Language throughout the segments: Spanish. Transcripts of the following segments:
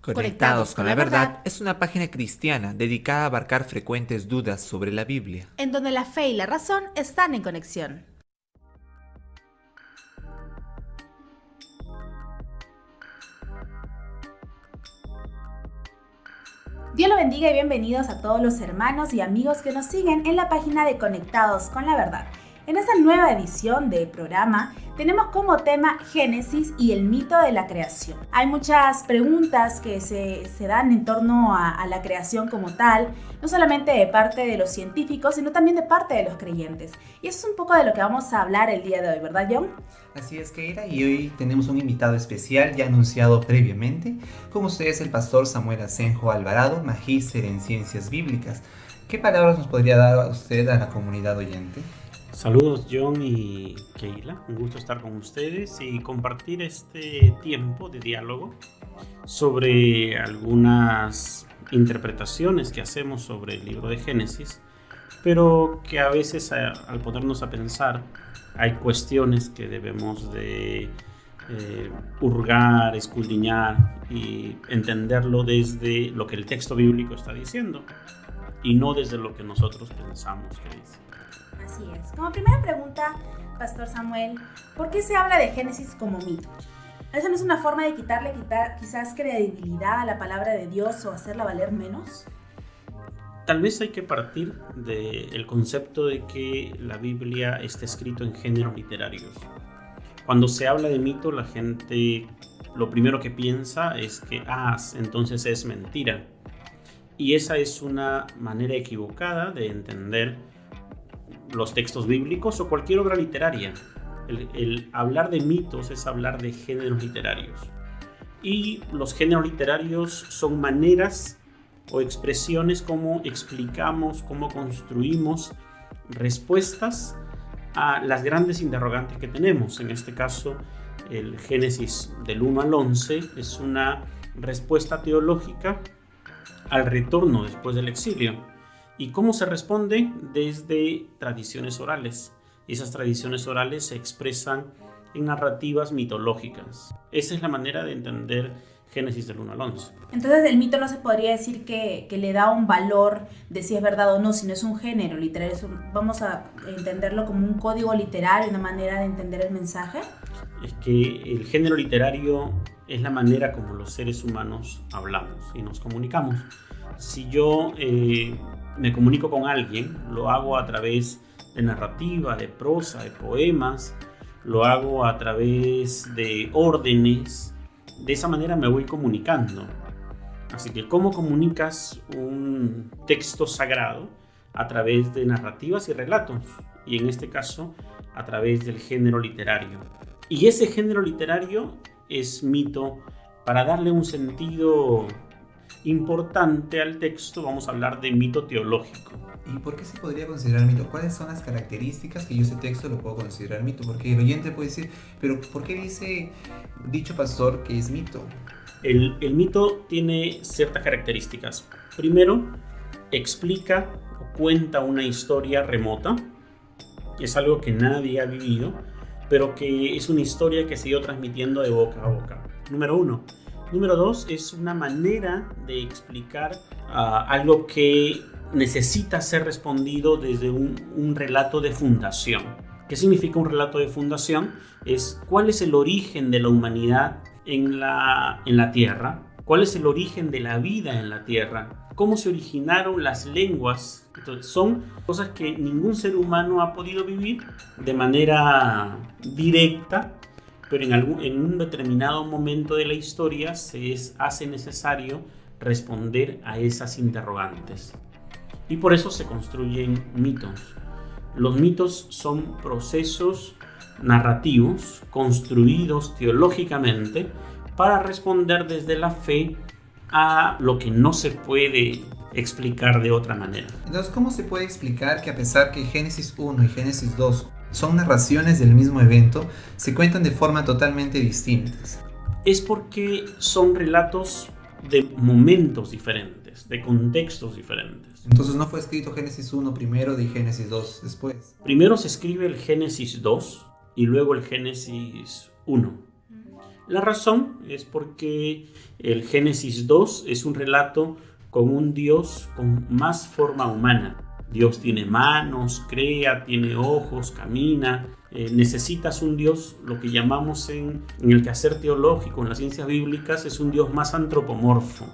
Conectados con la Verdad es una página cristiana dedicada a abarcar frecuentes dudas sobre la Biblia, en donde la fe y la razón están en conexión. Dios lo bendiga y bienvenidos a todos los hermanos y amigos que nos siguen en la página de Conectados con la Verdad. En esta nueva edición del programa tenemos como tema Génesis y el mito de la creación. Hay muchas preguntas que se dan en torno a la creación como tal, no solamente de parte de los científicos, sino también de parte de los creyentes. Y eso es un poco de lo que vamos a hablar el día de hoy, ¿verdad, John? Así es, Keira, y hoy tenemos un invitado especial ya anunciado previamente. Con ustedes el pastor Samuel Asenjo Alvarado, magíster en Ciencias Bíblicas. ¿Qué palabras nos podría dar usted a la comunidad oyente? Saludos John y Keila, un gusto estar con ustedes y compartir este tiempo de diálogo sobre algunas interpretaciones que hacemos sobre el libro de Génesis, pero que a veces al ponernos a pensar hay cuestiones que debemos de hurgar, escudriñar y entenderlo desde lo que el texto bíblico está diciendo y no desde lo que nosotros pensamos que dice. Así es. Como primera pregunta, Pastor Samuel, ¿por qué se habla de Génesis como mito? ¿Eso no es una forma de quitarle quizás credibilidad a la palabra de Dios o hacerla valer menos? Tal vez hay que partir del concepto de que la Biblia está escrito en géneros literarios. Cuando se habla de mito, la gente lo primero que piensa es que entonces es mentira. Y esa es una manera equivocada de entender los textos bíblicos o cualquier obra literaria. El hablar de mitos es hablar de géneros literarios. Y los géneros literarios son maneras o expresiones como explicamos, cómo construimos respuestas a las grandes interrogantes que tenemos. En este caso, el Génesis del 1 al 11 es una respuesta teológica al retorno después del exilio. ¿Y cómo se responde? Desde tradiciones orales. Y esas tradiciones orales se expresan en narrativas mitológicas. Esa es la manera de entender Génesis del 1 al 11. Entonces el mito no se podría decir que le da un valor de si es verdad o no, sino es un género literario. Vamos a entenderlo como un código literario, una manera de entender el mensaje. Es que el género literario es la manera como los seres humanos hablamos y nos comunicamos. Si yo me comunico con alguien, lo hago a través de narrativa, de prosa, de poemas, lo hago a través de órdenes. De esa manera me voy comunicando. Así que, ¿cómo comunicas un texto sagrado? A través de narrativas y relatos, y en este caso, a través del género literario. Y ese género literario es mito. Para darle un sentido importante al texto, vamos a hablar de mito teológico. ¿Y por qué se podría considerar mito? ¿Cuáles son las características que yo ese texto lo puedo considerar mito? Porque el oyente puede decir, pero ¿por qué dice dicho pastor que es mito? El mito tiene ciertas características. Primero, explica o cuenta una historia remota. Es algo que nadie ha vivido, pero que es una historia que se ha ido transmitiendo de boca a boca. Número 1. Número 2, es una manera de explicar algo que necesita ser respondido desde un relato de fundación. ¿Qué significa un relato de fundación? Es cuál es el origen de la humanidad en la Tierra, cuál es el origen de la vida en la Tierra, cómo se originaron las lenguas. Entonces, son cosas que ningún ser humano ha podido vivir de manera directa, pero en un determinado momento de la historia se hace necesario responder a esas interrogantes. Y por eso se construyen mitos. Los mitos son procesos narrativos construidos teológicamente para responder desde la fe a lo que no se puede explicar de otra manera. Entonces, ¿cómo se puede explicar que a pesar que Génesis 1 y Génesis 2 son narraciones del mismo evento, se cuentan de forma totalmente distintas? Es porque son relatos de momentos diferentes, de contextos diferentes. Entonces no fue escrito Génesis 1 primero y Génesis 2 después. Primero se escribe el Génesis 2 y luego el Génesis 1. La razón es porque el Génesis 2 es un relato con un Dios con más forma humana. Dios tiene manos, crea, tiene ojos, camina. Necesitas un Dios, lo que llamamos en el quehacer teológico, en las ciencias bíblicas, es un Dios más antropomorfo,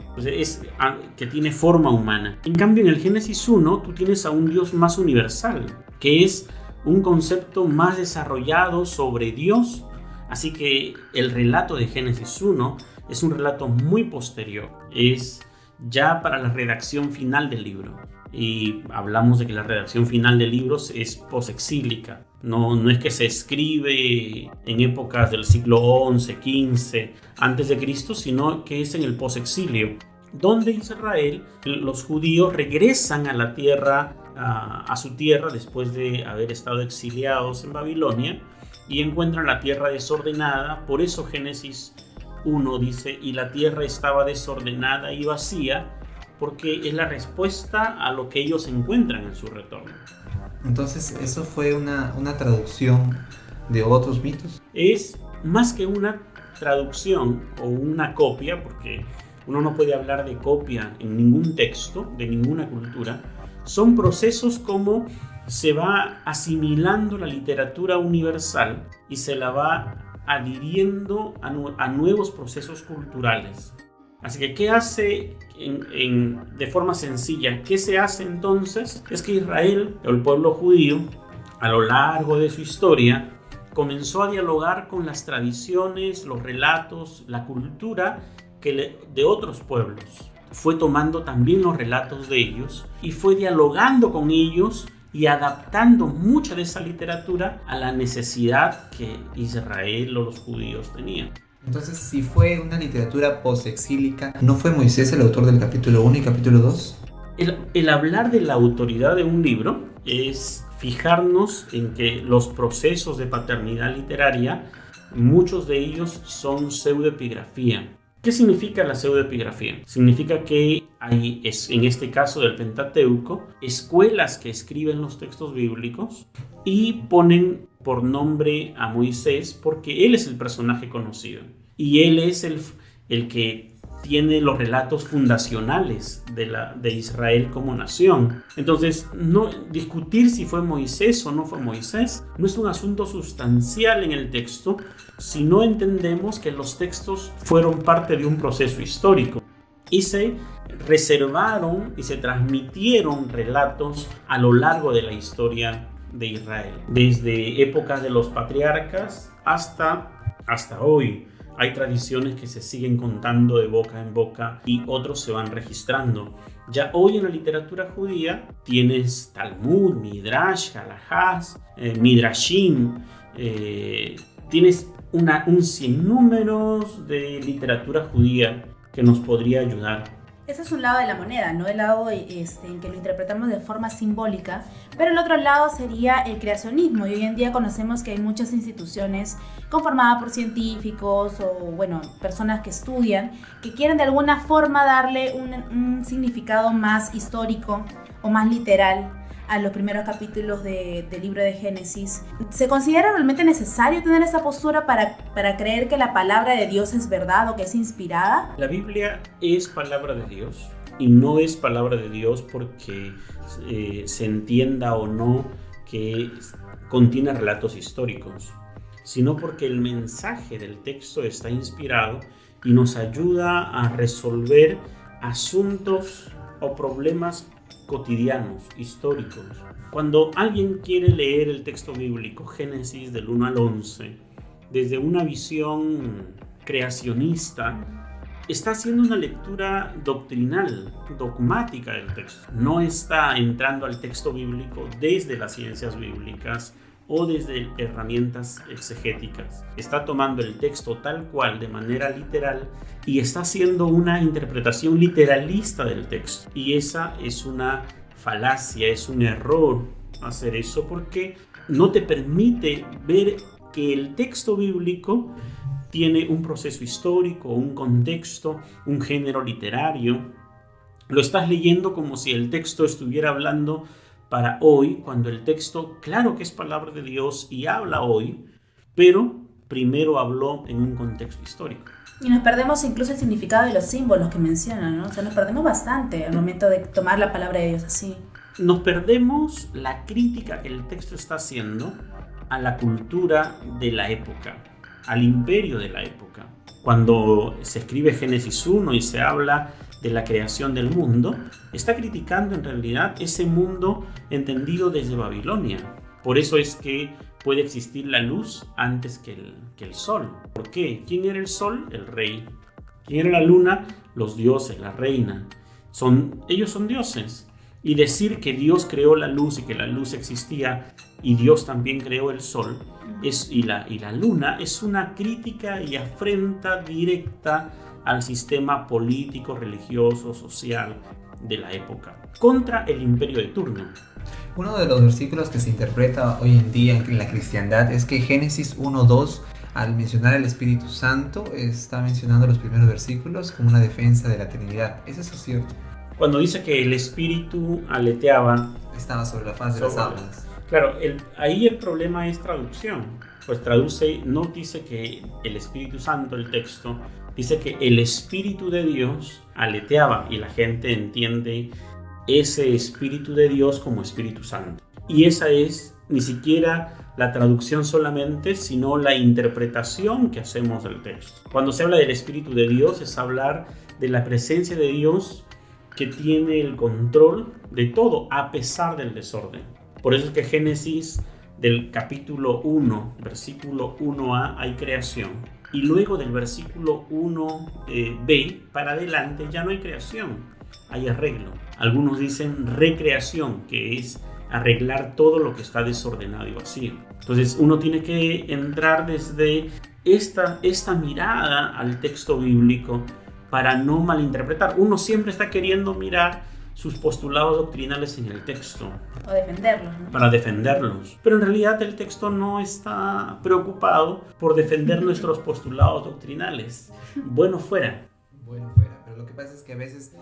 que tiene forma humana. En cambio, en el Génesis 1, tú tienes a un Dios más universal, que es un concepto más desarrollado sobre Dios. Así que el relato de Génesis 1 es un relato muy posterior, es ya para la redacción final del libro. Y hablamos de que la redacción final de libros es posexílica. No es que se escribe en épocas del siglo XI, XV, antes de Cristo, sino que es en el posexilio, donde Israel, los judíos regresan a la tierra, a su tierra después de haber estado exiliados en Babilonia, y encuentran la tierra desordenada. Por eso Génesis 1 dice: y la tierra estaba desordenada y vacía, porque es la respuesta a lo que ellos encuentran en su retorno. Entonces, ¿eso fue una traducción de otros mitos? Es más que una traducción o una copia, porque uno no puede hablar de copia en ningún texto, de ninguna cultura. Son procesos como se va asimilando la literatura universal y se la va adhiriendo a nuevos procesos culturales. Así que, ¿qué hace de forma sencilla? ¿Qué se hace entonces? Es que Israel, el pueblo judío, a lo largo de su historia, comenzó a dialogar con las tradiciones, los relatos, la cultura de otros pueblos. Fue tomando también los relatos de ellos y fue dialogando con ellos y adaptando mucha de esa literatura a la necesidad que Israel o los judíos tenían. Entonces, si fue una literatura posexílica, ¿no fue Moisés el autor del capítulo 1 y capítulo 2? El hablar de la autoridad de un libro es fijarnos en que los procesos de paternidad literaria, muchos de ellos son pseudoepigrafía. ¿Qué significa la pseudoepigrafía? Significa que hay, en este caso del Pentateuco, escuelas que escriben los textos bíblicos y ponen por nombre a Moisés porque él es el personaje conocido y él es el que tiene los relatos fundacionales de Israel como nación. Entonces, no discutir si fue Moisés o no fue Moisés no es un asunto sustancial en el texto, si no entendemos que los textos fueron parte de un proceso histórico y se reservaron y se transmitieron relatos a lo largo de la historia de Israel, desde épocas de los patriarcas hasta hoy. Hay tradiciones que se siguen contando de boca en boca y otros se van registrando. Ya hoy en la literatura judía tienes Talmud, Midrash, Halajás, Midrashim, tienes un sinnúmeros de literatura judía que nos podría ayudar. Ese es un lado de la moneda, ¿no? El lado en que lo interpretamos de forma simbólica, pero el otro lado sería el creacionismo, y hoy en día conocemos que hay muchas instituciones conformadas por científicos o, personas que estudian, que quieren de alguna forma darle un significado más histórico o más literal a los primeros capítulos del libro de Génesis. ¿Se considera realmente necesario tener esa postura para creer que la palabra de Dios es verdad o que es inspirada? La Biblia es palabra de Dios y no es palabra de Dios porque se entienda o no que contiene relatos históricos, sino porque el mensaje del texto está inspirado y nos ayuda a resolver asuntos o problemas cotidianos, históricos. Cuando alguien quiere leer el texto bíblico, Génesis del 1 al 11, desde una visión creacionista, está haciendo una lectura doctrinal, dogmática del texto. No está entrando al texto bíblico desde las ciencias bíblicas o desde herramientas exegéticas. Está tomando el texto tal cual, de manera literal, y está haciendo una interpretación literalista del texto. Y esa es una falacia, es un error hacer eso, porque no te permite ver que el texto bíblico tiene un proceso histórico, un contexto, un género literario. Lo estás leyendo como si el texto estuviera hablando para hoy, cuando el texto, claro que es palabra de Dios y habla hoy, pero primero habló en un contexto histórico. Y nos perdemos incluso el significado de los símbolos que mencionan, ¿no? O sea, nos perdemos bastante al momento de tomar la palabra de Dios así. Nos perdemos la crítica que el texto está haciendo a la cultura de la época, al imperio de la época. Cuando se escribe Génesis 1 y se habla de la creación del mundo, está criticando en realidad ese mundo entendido desde Babilonia. Por eso es que puede existir la luz antes que el sol. ¿Por qué? ¿Quién era el sol? El rey. ¿Quién era la luna? Los dioses, la reina. Ellos son dioses. Y decir que Dios creó la luz y que la luz existía y Dios también creó el sol y la luna es una crítica y afrenta directa al sistema político, religioso, social de la época, contra el imperio de turno. Uno de los versículos que se interpreta hoy en día en la cristiandad es que Génesis 1:2, al mencionar el Espíritu Santo, está mencionando los primeros versículos como una defensa de la Trinidad. ¿Es eso cierto? Cuando dice que el Espíritu aleteaba, estaba sobre la faz de las aguas. Claro, ahí el problema es traducción. Pues no dice que el Espíritu Santo, el texto, dice que el Espíritu de Dios aleteaba y la gente entiende ese Espíritu de Dios como Espíritu Santo. Y esa es ni siquiera la traducción solamente, sino la interpretación que hacemos del texto. Cuando se habla del Espíritu de Dios es hablar de la presencia de Dios que tiene el control de todo a pesar del desorden. Por eso es que Génesis del capítulo 1, versículo 1a, hay creación. Y luego del versículo 1b para adelante ya no hay creación, hay arreglo. Algunos dicen recreación, que es arreglar todo lo que está desordenado y vacío. Entonces uno tiene que entrar desde esta mirada al texto bíblico para no malinterpretar. Uno siempre está queriendo mirar sus postulados doctrinales en el texto. O defenderlos, ¿no? Para defenderlos. Pero en realidad el texto no está preocupado por defender nuestros postulados doctrinales. Bueno fuera. Bueno fuera, pero lo que pasa es que a veces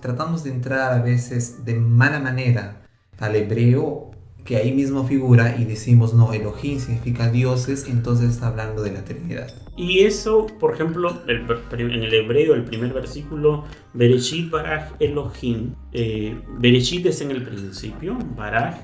tratamos de entrar a veces de mala manera al hebreo, que ahí mismo figura, y decimos, no, Elohim significa dioses, entonces está hablando de la Trinidad. Y eso, por ejemplo, en el hebreo, el primer versículo, Bereshit baraj Elohim, Bereshit es en el principio, baraj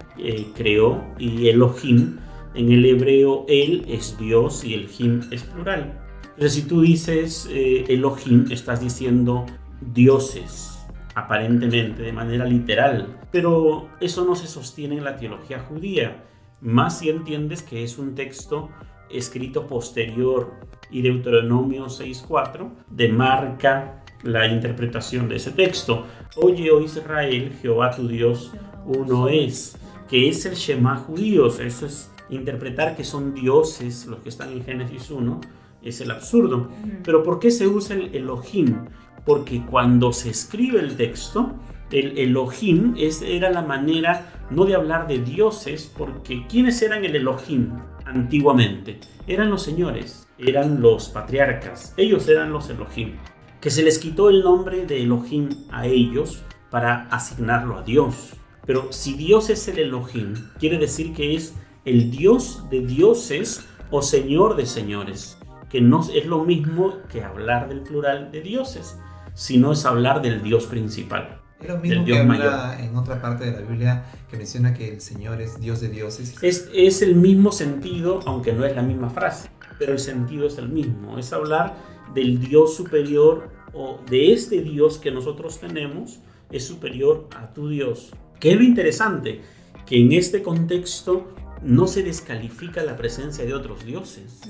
creó, y Elohim, en el hebreo, él es Dios y el him es plural. Entonces, si tú dices Elohim, estás diciendo dioses, aparentemente, de manera literal, pero eso no se sostiene en la teología judía, más si entiendes que es un texto escrito posterior, y Deuteronomio 6:4 demarca la interpretación de ese texto. Oye, oh Israel, Jehová tu Dios uno es, que es el Shema judíos. Eso es interpretar que son dioses los que están en Génesis 1, es el absurdo. Pero ¿por qué se usa el Elohim? Porque cuando se escribe el texto, el Elohim era la manera no de hablar de dioses, porque ¿quiénes eran el Elohim antiguamente? Eran los señores, eran los patriarcas, ellos eran los Elohim. Que se les quitó el nombre de Elohim a ellos para asignarlo a Dios. Pero si Dios es el Elohim, quiere decir que es el Dios de dioses o Señor de señores, que no es lo mismo que hablar del plural de dioses, sino es hablar del Dios principal. Es lo mismo que habla en otra parte de la Biblia que menciona que el Señor es Dios de dioses. Es el mismo sentido, aunque no es la misma frase, pero el sentido es el mismo. Es hablar del Dios superior, o de este Dios que nosotros tenemos es superior a tu Dios. ¿Qué es lo interesante? Que en este contexto no se descalifica la presencia de otros dioses,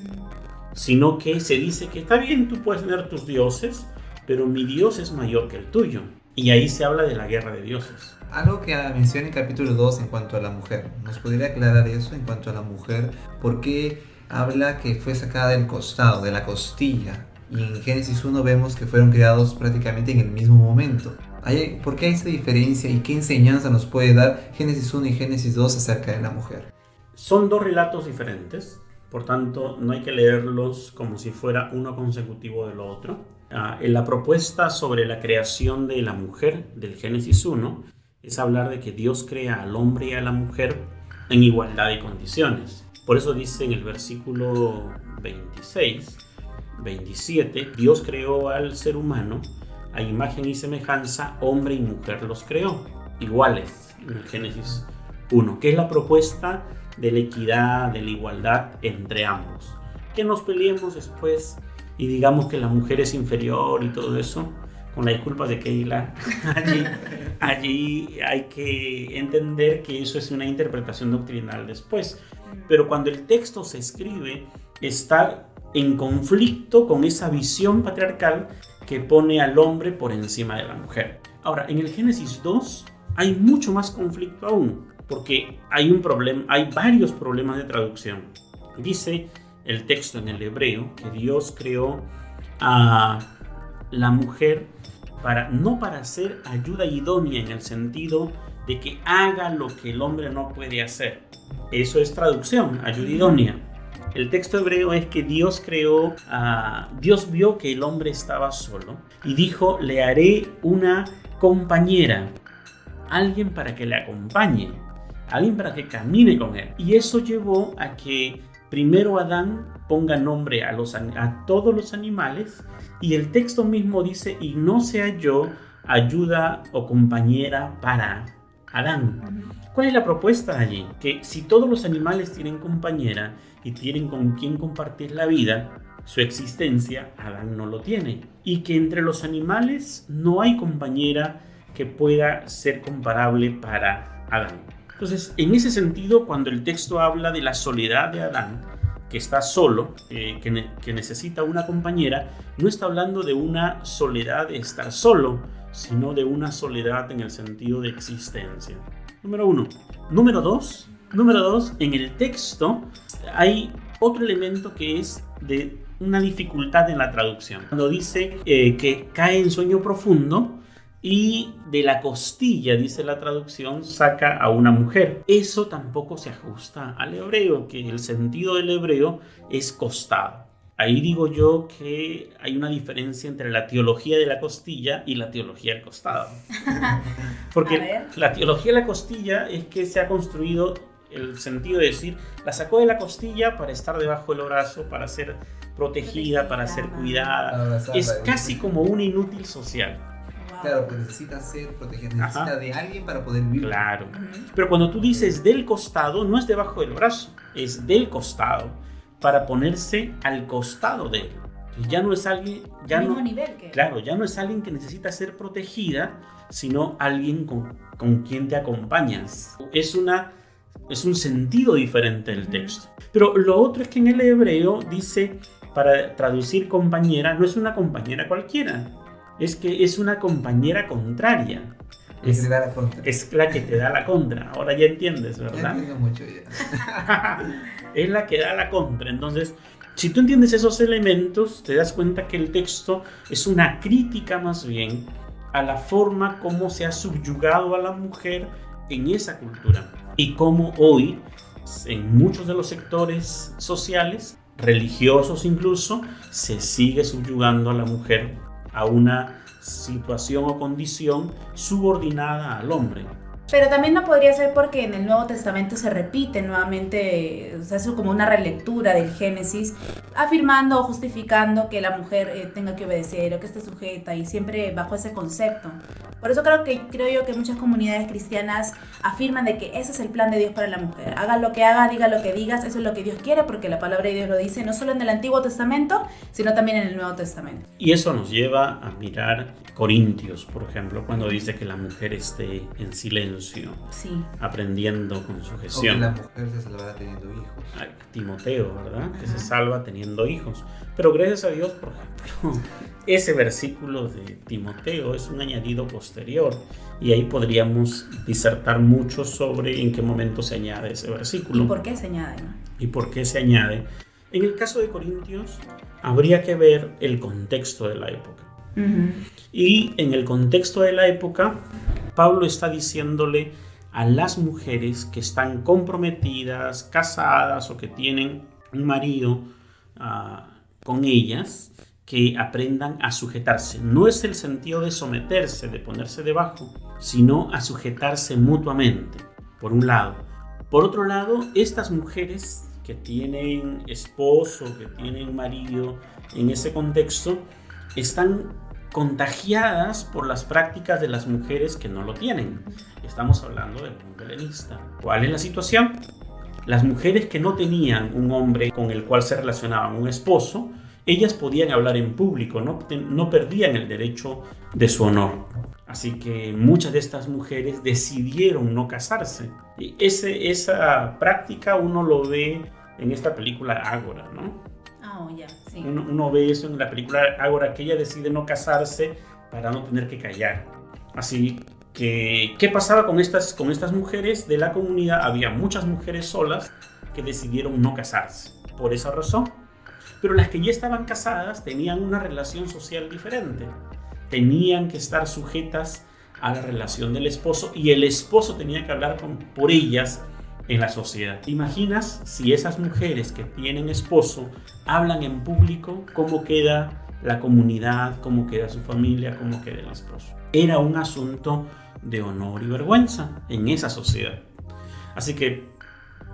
sino que se dice que está bien, tú puedes tener tus dioses, pero mi Dios es mayor que el tuyo. Y ahí se habla de la guerra de dioses. Algo que menciona en capítulo 2 en cuanto a la mujer. ¿Nos podría aclarar eso en cuanto a la mujer? ¿Por qué habla que fue sacada del costado, de la costilla? Y en Génesis 1 vemos que fueron creados prácticamente en el mismo momento. ¿Por qué hay esa diferencia y qué enseñanza nos puede dar Génesis 1 y Génesis 2 acerca de la mujer? Son dos relatos diferentes, por tanto no hay que leerlos como si fuera uno consecutivo del otro. En la propuesta sobre la creación de la mujer del Génesis 1 es hablar de que Dios crea al hombre y a la mujer en igualdad de condiciones. Por eso dice en el versículo 26, 27, Dios creó al ser humano a imagen y semejanza, hombre y mujer los creó, iguales, en el Génesis 1, que es la propuesta de la equidad, de la igualdad entre ambos. Que nos peleemos después y digamos que la mujer es inferior y todo eso, con la disculpa de Keila, allí hay que entender que eso es una interpretación doctrinal después. Pero cuando el texto se escribe, está en conflicto con esa visión patriarcal que pone al hombre por encima de la mujer. Ahora, en el Génesis 2 hay mucho más conflicto aún, porque hay varios problemas de traducción. Dice el texto en el hebreo que Dios creó a la mujer no para ser ayuda idónea en el sentido de que haga lo que el hombre no puede hacer. Eso es traducción, ayuda idónea. El texto hebreo es que Dios Dios vio que el hombre estaba solo y dijo, le haré una compañera, alguien para que le acompañe, alguien para que camine con él. Y eso llevó a que primero Adán ponga nombre a todos los animales, y el texto mismo dice, y no se halló ayuda o compañera para Adán. ¿Cuál es la propuesta allí? Que si todos los animales tienen compañera y tienen con quien compartir la vida, su existencia, Adán no lo tiene. Y que entre los animales no hay compañera que pueda ser comparable para Adán. Entonces, en ese sentido, cuando el texto habla de la soledad de Adán, que está solo, que necesita una compañera, no está hablando de una soledad de estar solo, sino de una soledad en el sentido de existencia. Número 1. Número 2, en el texto hay otro elemento que es de una dificultad en la traducción. Cuando dice que cae en sueño profundo y de la costilla, dice la traducción, saca a una mujer. Eso tampoco se ajusta al hebreo, que el sentido del hebreo es costado. Ahí digo yo que hay una diferencia entre la teología de la costilla y la teología del costado. Porque la teología de la costilla es que se ha construido el sentido de decir, la sacó de la costilla para estar debajo del brazo, para ser protegida, para ser cuidada. Es casi como un inútil social. Claro, que necesita ser protegida, necesita de alguien para poder vivir. Claro. Pero cuando tú dices del costado, no es debajo del brazo, es del costado, para ponerse al costado de él. Ya no es alguien, ya no es alguien que necesita ser protegida, sino alguien con quien te acompañas. Es un sentido diferente del texto. Pero lo otro es que en el hebreo dice, para traducir compañera, no es una compañera cualquiera, es que es una compañera contraria. Es la que te da la contra. Ahora ya entiendes, ¿verdad? Ya entiendo mucho ya. Es la que da la contra. Entonces, si tú entiendes esos elementos, te das cuenta que el texto es una crítica más bien a la forma como se ha subyugado a la mujer en esa cultura. Y cómo hoy, en muchos de los sectores sociales, religiosos incluso, se sigue subyugando a la mujer a una situación o condición subordinada al hombre. Pero también no podría ser porque en el Nuevo Testamento se repite nuevamente, o sea, es como una relectura del Génesis, afirmando o justificando que la mujer tenga que obedecer o que esté sujeta, y siempre bajo ese concepto. Por eso creo yo que muchas comunidades cristianas afirman de que ese es el plan de Dios para la mujer. Haga lo que haga, diga lo que digas, eso es lo que Dios quiere, porque la palabra de Dios lo dice no solo en el Antiguo Testamento, sino también en el Nuevo Testamento. Y eso nos lleva a mirar Corintios, por ejemplo, cuando dice que la mujer esté en silencio, aprendiendo con sujeción. O que la mujer se salvará teniendo hijos. Timoteo, ¿verdad? Que se salva teniendo hijos. Pero gracias a Dios, por ejemplo, ese versículo de Timoteo es un añadido posterior, y ahí podríamos disertar mucho sobre en qué momento se añade ese versículo. ¿Y por qué se añade? ¿Y por qué se añade? En el caso de Corintios, habría que ver el contexto de la época. Y en el contexto de la época, Pablo está diciéndole a las mujeres que están comprometidas, casadas o que tienen un marido con ellas, que aprendan a sujetarse. No es el sentido de someterse, de ponerse debajo, sino a sujetarse mutuamente, por un lado. Por otro lado, estas mujeres que tienen esposo, que tienen marido en ese contexto, están contagiadas por las prácticas de las mujeres que no lo tienen. Estamos hablando del mundo helenista. ¿Cuál es la situación? Las mujeres que no tenían un hombre con el cual se relacionaban, un esposo, ellas podían hablar en público, no perdían el derecho de su honor. Así que muchas de estas mujeres decidieron no casarse. Y esa práctica uno lo ve en esta película Ágora, ¿no? Ya, sí. Uno ve eso en la película Ágora, que ella decide no casarse para no tener que callar. Así que, ¿qué pasaba con estas mujeres de la comunidad? Había muchas mujeres solas que decidieron no casarse por esa razón. Pero las que ya estaban casadas tenían una relación social diferente. Tenían que estar sujetas a la relación del esposo y el esposo tenía que hablar por ellas en la sociedad. ¿Te imaginas si esas mujeres que tienen esposo hablan en público? ¿Cómo queda la comunidad? ¿Cómo queda su familia? ¿Cómo queda el esposo? Era un asunto de honor y vergüenza en esa sociedad. Así que,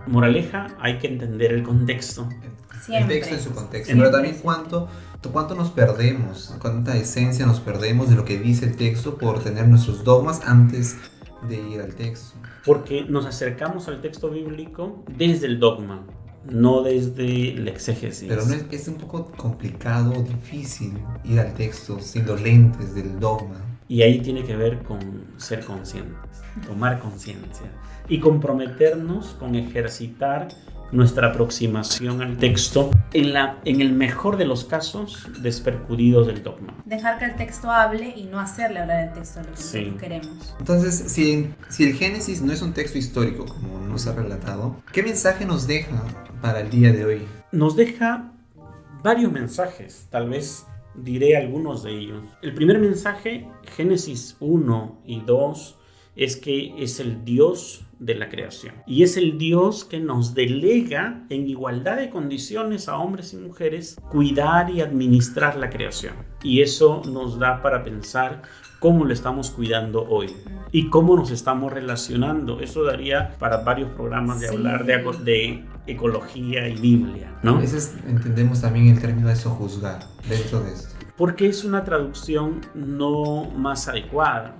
moraleja, hay que entender el contexto. Siempre. El texto en su contexto, pero también cuánto nos perdemos, cuánta esencia nos perdemos de lo que dice el texto por tener nuestros dogmas antes de ir al texto. Porque nos acercamos al texto bíblico desde el dogma, no desde la exégesis. Pero es un poco complicado, difícil ir al texto sin los lentes del dogma. Y ahí tiene que ver con ser conscientes, tomar conciencia y comprometernos con ejercitar nuestra aproximación al texto en el mejor de los casos despercudidos del dogma. Dejar que el texto hable y no hacerle hablar el texto a lo que Sí. nosotros queremos. Entonces, si el Génesis no es un texto histórico como nos ha relatado, ¿qué mensaje nos deja para el día de hoy? Nos deja varios mensajes, tal vez diré algunos de ellos. El primer mensaje, Génesis 1 y 2, es que es el Dios de la creación. Y es el Dios que nos delega en igualdad de condiciones a hombres y mujeres cuidar y administrar la creación. Y eso nos da para pensar cómo lo estamos cuidando hoy y cómo nos estamos relacionando. Eso daría para varios programas de hablar de ecología y Biblia, ¿no? A veces entendemos también el término de sojuzgar dentro de esto. Porque es una traducción no más adecuada.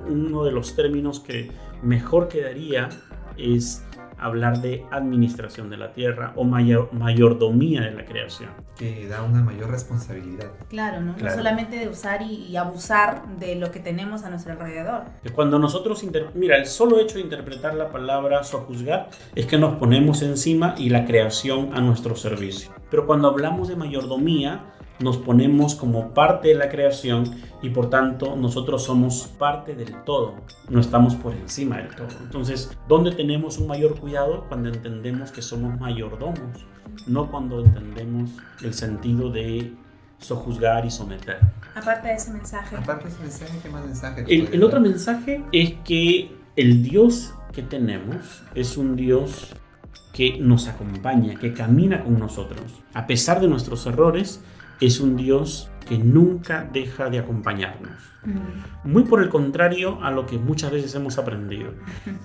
Uno de los términos que mejor quedaría es hablar de administración de la tierra o mayordomía de la creación. Que da una mayor responsabilidad. Claro, ¿no? Claro. No solamente de usar y abusar de lo que tenemos a nuestro alrededor. Que cuando nosotros, el solo hecho de interpretar la palabra sojuzgar es que nos ponemos encima y la creación a nuestro servicio. Pero cuando hablamos de mayordomía, nos ponemos como parte de la creación y por tanto nosotros somos parte del todo, no estamos por encima del todo. Entonces, ¿dónde tenemos un mayor cuidado? Cuando entendemos que somos mayordomos, no cuando entendemos el sentido de sojuzgar y someter. Aparte de ese mensaje. Aparte de ese mensaje, ¿qué más mensaje? El otro mensaje es que el Dios que tenemos es un Dios que nos acompaña, que camina con nosotros. A pesar de nuestros errores, es un Dios que nunca deja de acompañarnos. Muy por el contrario a lo que muchas veces hemos aprendido,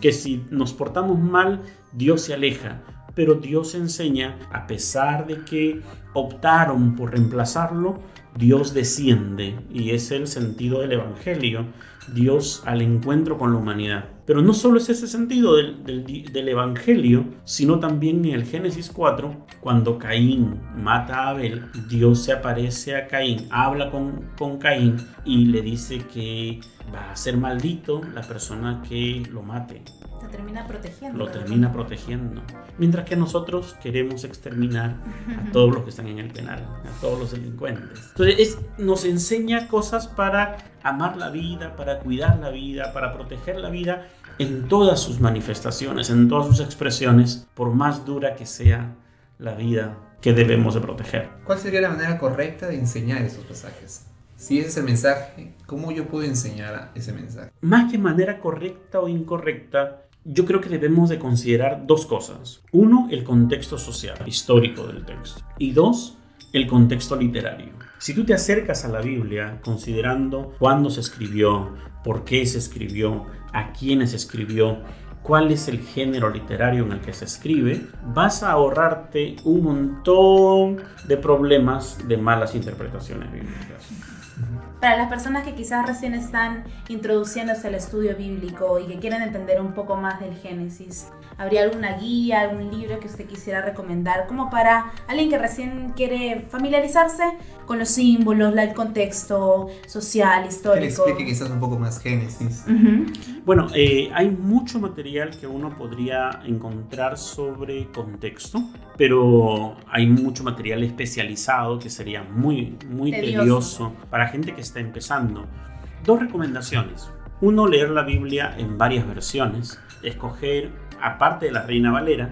que si nos portamos mal, Dios se aleja, pero Dios enseña, a pesar de que optaron por reemplazarlo, Dios desciende, y es el sentido del Evangelio, Dios al encuentro con la humanidad. Pero no solo es ese sentido del Evangelio, sino también en el Génesis 4, cuando Caín mata a Abel, Dios se aparece a Caín, habla con Caín y le dice que va a ser maldito la persona que lo mate. Lo termina protegiendo. Lo termina protegiendo. Mientras que nosotros queremos exterminar a todos los que están en el penal, a todos los delincuentes. Entonces nos enseña cosas para amar la vida, para cuidar la vida, para proteger la vida en todas sus manifestaciones, en todas sus expresiones, por más dura que sea la vida que debemos de proteger. ¿Cuál sería la manera correcta de enseñar esos pasajes? Si ese es el mensaje, ¿cómo yo puedo enseñar ese mensaje? Más que manera correcta o incorrecta, yo creo que debemos de considerar dos cosas. Uno, el contexto social, histórico del texto. Y dos, el contexto literario. Si tú te acercas a la Biblia considerando cuándo se escribió, por qué se escribió, a quiénes se escribió, cuál es el género literario en el que se escribe, vas a ahorrarte un montón de problemas de malas interpretaciones bíblicas. Para las personas que quizás recién están introduciéndose al estudio bíblico y que quieren entender un poco más del Génesis, ¿habría alguna guía, algún libro que usted quisiera recomendar como para alguien que recién quiere familiarizarse con los símbolos, el contexto social, Que le histórico? explique quizás un poco más Génesis. Bueno, hay mucho material que uno podría encontrar sobre contexto, pero hay mucho material especializado que sería muy tedioso para gente que está empezando. Dos recomendaciones. Uno, leer la Biblia en varias versiones, escoger, aparte de la Reina Valera,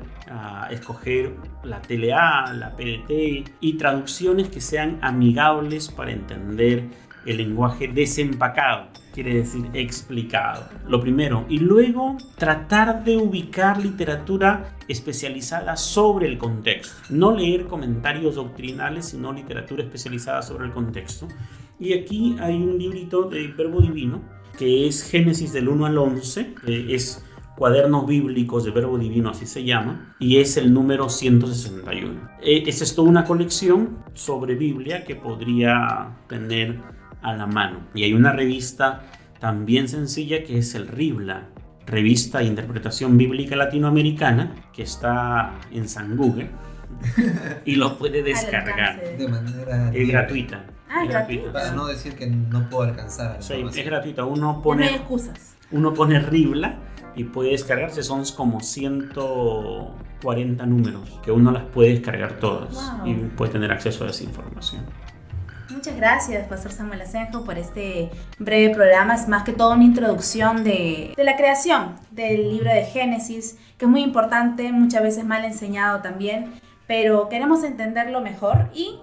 escoger la TLA, la PDT y traducciones que sean amigables para entender el lenguaje desempacado, quiere decir explicado. Lo primero. Y luego tratar de ubicar literatura especializada sobre el contexto. No leer comentarios doctrinales, sino literatura especializada sobre el contexto. Y aquí hay un librito de Verbo Divino, que es Génesis del 1 al 11, es Cuadernos Bíblicos de Verbo Divino, así se llama, y es el número 161. Esa es toda una colección sobre Biblia que podría tener a la mano. Y hay una revista también sencilla que es el RIBLA, Revista de Interpretación Bíblica Latinoamericana, que está en San Google y lo puede descargar. De manera Es libre. gratuita. Ah, Es gratuita. Para no decir que no puedo alcanzar a Sí, información. es gratuita. No hay excusas. Uno pone RIBLA y puede descargarse. Son como 140 números que uno las puede descargar todas. Wow. Y puede tener acceso a esa información. Muchas gracias, Pastor Samuel Asenjo, por este breve programa. Es más que todo una introducción de la creación del libro de Génesis, que es muy importante, muchas veces mal enseñado también, pero queremos entenderlo mejor y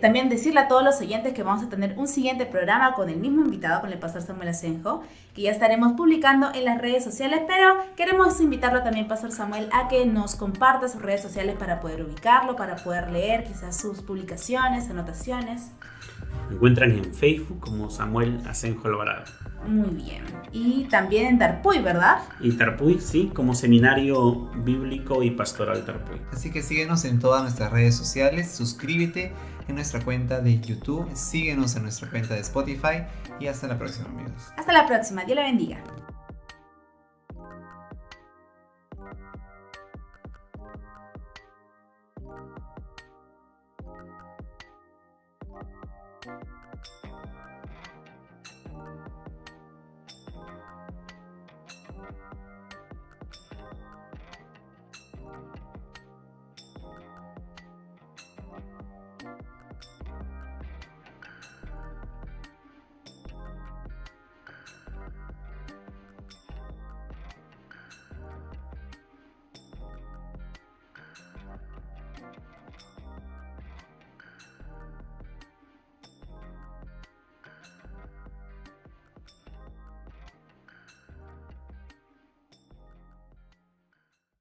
también decirle a todos los oyentes que vamos a tener un siguiente programa con el mismo invitado, con el Pastor Samuel Asenjo, que ya estaremos publicando en las redes sociales, pero queremos invitarlo también, Pastor Samuel, a que nos comparta sus redes sociales para poder ubicarlo, para poder leer quizás sus publicaciones, anotaciones. Me encuentran en Facebook como Samuel Asenjo Alvarado. Muy bien. Y también en Tarpuy, ¿verdad? Y Tarpuy, sí, como Seminario Bíblico y Pastoral Tarpuy. Así que síguenos en todas nuestras redes sociales, suscríbete en nuestra cuenta de YouTube, síguenos en nuestra cuenta de Spotify y hasta la próxima, amigos. Hasta la próxima. Dios le bendiga.